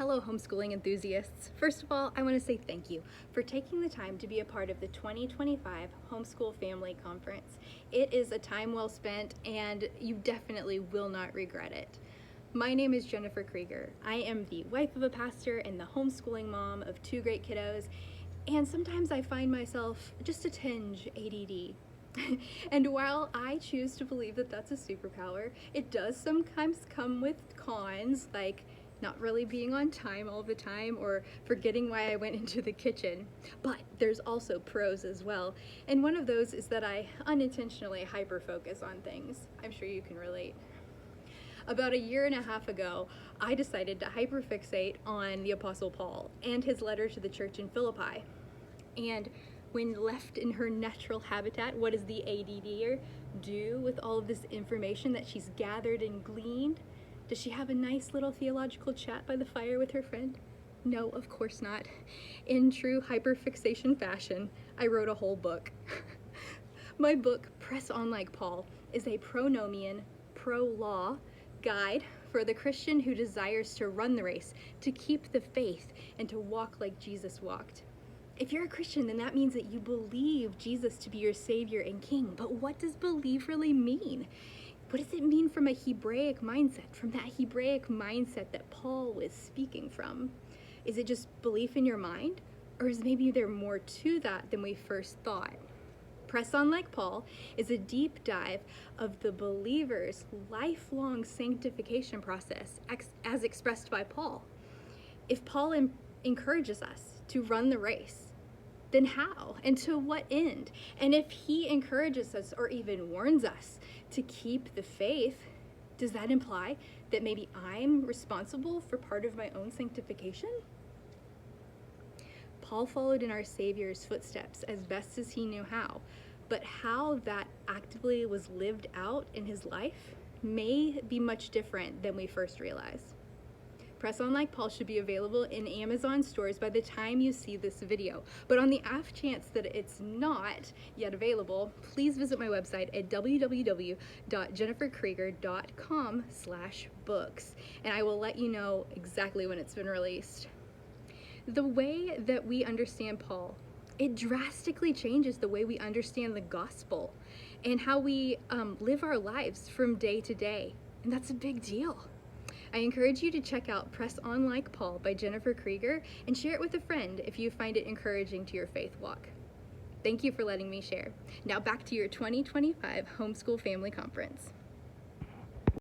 Hello, homeschooling enthusiasts. First of all, I want to say thank you for taking the time to be a part of the 2025 Homeschool Family Conference. It is a time well spent, and you definitely will not regret it. My name is Jennifer Kreager. I am the wife of a pastor and the homeschooling mom of two great kiddos, and sometimes I find myself just a tinge ADD. And while I choose to believe that that's a superpower, it does sometimes come with cons, like not really being on time all the time or forgetting why I went into the kitchen. But there's also pros as well. And one of those is that I unintentionally hyper-focus on things. I'm sure you can relate. About a year and a half ago, I decided to hyperfixate on the Apostle Paul and his letter to the church in Philippi. And when left in her natural habitat, what does the ADDer do with all of this information that she's gathered and gleaned? Does she have a nice little theological chat by the fire with her friend? No, of course not. In true hyperfixation fashion, I wrote a whole book. My book, Press On Like Paul, is a pronomian, pro-law guide for the Christian who desires to run the race, to keep the faith, and to walk like Jesus walked. If you're a Christian, then that means that you believe Jesus to be your Savior and King. But what does believe really mean? What does it mean from a Hebraic mindset, from that Hebraic mindset that Paul was speaking from? Is it just belief in your mind? Or is maybe there more to that than we first thought? Press On Like Paul is a deep dive of the believer's lifelong sanctification process as expressed by Paul. If Paul encourages us to run the race, then how and to what end? And if he encourages us or even warns us to keep the faith, does that imply that maybe I'm responsible for part of my own sanctification? Paul followed in our Savior's footsteps as best as he knew how, but how that actively was lived out in his life may be much different than we first realized. Press On Like Paul should be available in Amazon stores by the time you see this video. But on the off chance that it's not yet available, please visit my website at www.jenniferkreager.com/books, and I will let you know exactly when it's been released. The way that we understand Paul, it drastically changes the way we understand the gospel and how we live our lives from day to day. And that's a big deal. I encourage you to check out Press On Like Paul by Jennifer Kreager and share it with a friend if you find it encouraging to your faith walk. Thank you for letting me share. Now back to your 2025 Homeschool Family Conference.